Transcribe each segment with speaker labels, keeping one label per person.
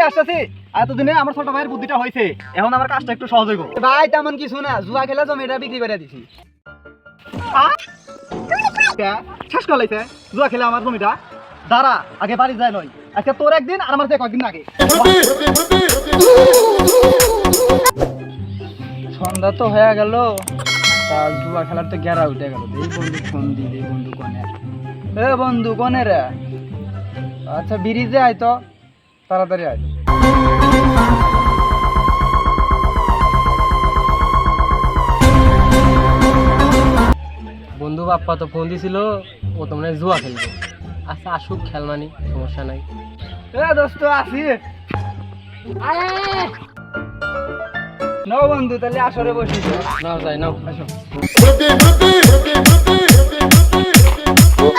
Speaker 1: আসতেছি এতদিনে আমার ছোট ভাইয়ের বুদ্ধিটা হয়েছে, এখন আমার কাজটা একটু সহজ হইব। ভাই তেমন কিছু না, জুয়া খেলা জমিটা বিক্রি করে দিছি। শেষ করলাইছে জুয়া খেলে আমার জমিটা। দাঁড়া, আগে বাড়ি যায় নয়, আজকে তোর একদিন আর আমার কয়েকদিন আগে। সন্ধ্যা তো হয়ে গেল, তা জুয়া খেলার তো গেরা উঠে গেল। এই বন্ধু ফোন দিল, এই বন্ধু কনে, এ বন্ধু কনে রে? আচ্ছা ব্রিজে আয় তো, তাড়াতাড়ি আয়।
Speaker 2: বন্ধু বাপ্পা তো ফোন দিছিল, ও তো মানে জুয়া খেলবে। আচ্ছা আসুক, খেলমানি সমস্যা নাই।
Speaker 1: এ দোস্ত আসি নাও বন্ধু, তাহলে আসরে বসি।
Speaker 2: নাও যাই, নাও আসো।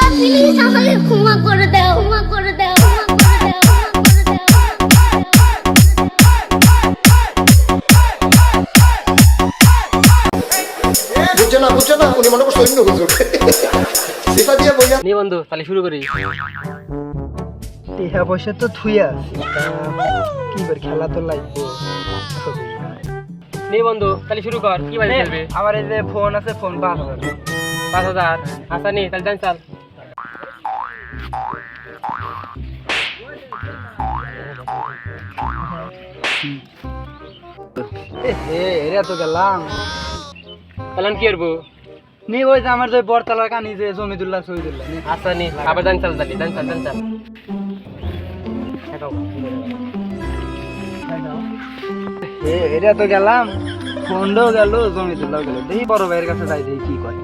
Speaker 3: প্লিজ আমাকে ক্ষমা করে দাও, ক্ষমা করে দাও, ক্ষমা করে দাও,
Speaker 4: বুঝছে না উনি মনে করছে অন্য হুজুর সিফা দিয়ে বইয়া।
Speaker 2: নি বন্ধু, তাহলে শুরু করি।
Speaker 1: টিহা পয়সা তো থুইয়া কি করে, খেলা তো লাগবে।
Speaker 2: নি বন্ধু, তাহলে শুরু কর। কি বাজে খেলবে?
Speaker 1: আমার এই যে ফোন আছে, ফোন 5,000।
Speaker 2: 5,000? আচ্ছা নি, তাহলে ডান চাল।
Speaker 1: এরা তো গেলাম।
Speaker 2: তাহলে কি করবো?
Speaker 1: নি ওই যে আমার যে বরতলার কানি যে জমিদুল্লাহ শহীদুল্লাহ।
Speaker 2: আচ্ছা নি, আবার ডান চাল, তাহলে ডান চাল, ডান চাল।
Speaker 1: এরা তো গেলাম, ফোনটাও গেল, জমিদুল্লাহ গেল। দেখি বড় ভাইয়ের কাছে যাই, দেখি কি কয়।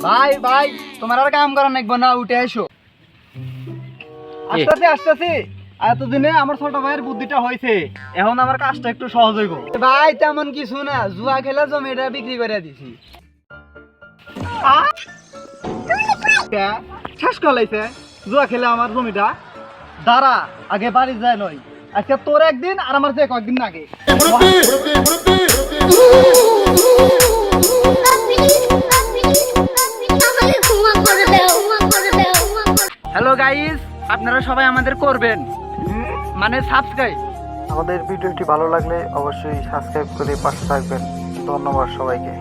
Speaker 1: ভাই ভাই, তোমার আর কাম করা নাকবো না, উঠে এসো। আসতেছি আসতেছি, এতদিনে আমার ছোট ভাইয়ের বুদ্ধিটা হয়েছে, এখন আমার কাজটা একটু সহজ হইব। ভাই তেমন কিছু না, জুয়া খেলা জমিটা বিক্রি করে দিছি। শেষ করলাইছে জুয়া খেলে আমার জমিটা। দাঁড়া, আগে বাড়ি যায় নয়, আজকে তোর একদিন আর আমার যে কয়েকদিন আগে। হ্যালো গাইস, আপনারা সবাই আমাদের করবেন, মানে সাবস্ক্রাইব। আমাদের ভিডিওটি ভালো লাগলে অবশ্যই সাবস্ক্রাইব করে পাশে থাকবেন। ধন্যবাদ সবাইকে।